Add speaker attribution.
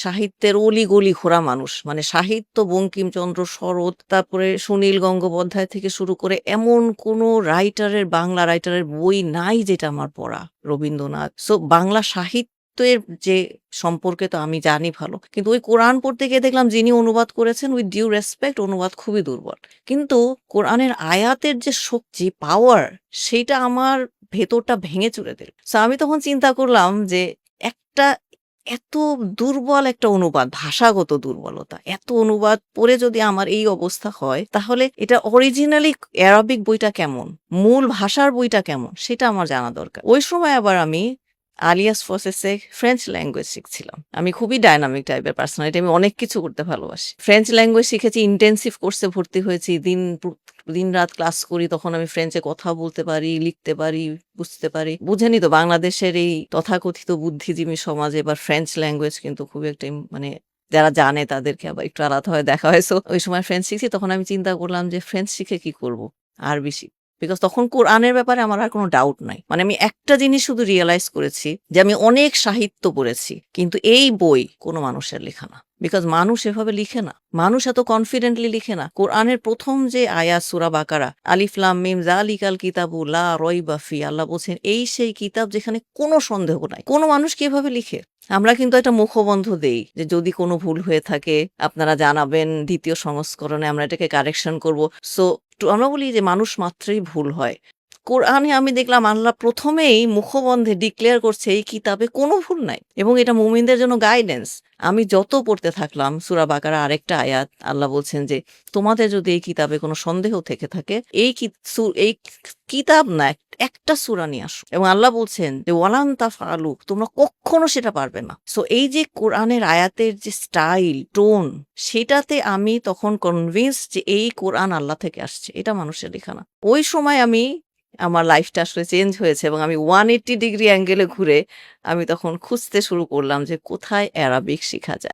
Speaker 1: সাহিত্যের অলিগলি ঘোরা মানুষ। মানে সাহিত্য বঙ্কিমচন্দ্র, শরৎ, তারপরে সুনীল গঙ্গোপাধ্যায় থেকে শুরু করে এমন কোনো বাংলা রাইটারের বই নাই যেটা আমার পড়া। রবীন্দ্রনাথ। সো বাংলা সাহিত্যের যে সম্পর্কে তো আমি জানি ভালো। কিন্তু ওই কোরআন পড়তে গিয়ে দেখলাম যিনি অনুবাদ করেছেন উইথ ডিউ রেসপেক্ট অনুবাদ খুবই দুর্বল। কিন্তু কোরআনের আয়াতের যে শক্তি, পাওয়ার সেইটা আমার ভেতরটা ভেঙে চুরে দিল। সো আমি তখন চিন্তা করলাম যে একটা এত দুর্বল একটা অনুবাদ, ভাষাগত দুর্বলতা। এত অনুবাদ পড়ে যদি আমার এই অবস্থা হয়, তাহলে এটা অরিজিনালি অ্যারাবিক বইটা কেমন? মূল ভাষার বইটা কেমন? সেটা আমার জানা দরকার। ওই সময় আবার আমি আলিয়াস ফসেসে ফ্রেঞ্চ ল্যাঙ্গুয়েজ শিখছিলাম। আমি খুবই ডায়নামিক টাইপের পার্সোনালিটি। আমি অনেক কিছু করতে ভালোবাসি। ফ্রেঞ্চ ল্যাঙ্গুয়েজ শিখেছি, ইনটেনসিভ কোর্সে ভর্তি হয়েছি। দিনরাত ক্লাস করি। তখন আমি ফ্রেঞ্চে কথা বলতে পারি, লিখতে পারি, বুঝতে পারি। বুঝেনই তো বাংলাদেশের এই তথাকথিত বুদ্ধিজীবী সমাজে এবার ফ্রেঞ্চ ল্যাঙ্গুয়েজ কিন্তু খুবই একটা মানে যারা জানে তাদেরকে আবার একটু আলাদাভাবে দেখা হয়। সো ওই সময় ফ্রেঞ্চ শিখছি। তখন আমি চিন্তা করলাম যে ফ্রেঞ্চ শিখে কি করব? আরবি শিখব। বিকজ তখন কোরআনের ব্যাপারে আমার আর কোনো ডাউট নাই। মানে আমি একটা জিনিস শুধু রিয়ালাইজ করেছি যে আমি অনেক সাহিত্য পড়েছি। কিন্তু এই বই কোনো মানুষের লেখা না। বিকজ মানুষ এভাবে লিখে না। মানুষ এত কনফিডেন্টলি লিখে না। কোরআনের প্রথম যে আয়াত সূরা বাকারা, আলিফ লাম মিম যালিকাল কিতাবু লা রাইবা ফি, আল্লাহ বলছেন এই সেই কিতাব যেখানে কোনো সন্দেহ নাই। কোনো মানুষ কি এভাবে লিখে? আমরা কিন্তু একটা মুখবন্ধ দেই যে যদি কোনো ভুল হয়ে থাকে আপনারা জানাবেন, দ্বিতীয় সংস্করণে আমরা এটাকে কারেকশন করব। সো আমরা বলি যে মানুষ মাত্রই ভুল হয়। কোরআনে আমি দেখলাম আল্লাহ প্রথমেই মুখবন্ধে ডিক্লেয়ার করছে এই কিতাবে কোনো ভুল নাই এবং এটা মুমিনদের জন্য গাইডেন্স। আমি যত পড়তে থাকলাম সূরা বাকারা আরেকটা আয়াত আল্লাহ বলছেন যে তোমাদের যদি এই কিতাবে কোনো সন্দেহ থেকে থাকে এই কিতাব না একটা সূরা নিয়ে আসো। এবং আল্লাহ বলছেন যে ওয়ালান তাফআলু, তোমরা কখনো সেটা পারবে না। সো এই যে কোরআনের আয়াতের যে স্টাইল, টোন, সেটাতে আমি তখন কনভিন্সড যে এই কোরআন আল্লাহ থেকে আসছে। এটা মানুষের লেখা না। ওই সময় আমার লাইফটা আসলে চেঞ্জ হয়েছে এবং আমি 180 ডিগ্রি অ্যাঙ্গেলে ঘুরে আমি তখন খুঁজতে শুরু করলাম যে কোথায় অ্যারাবিক শিখা যায়।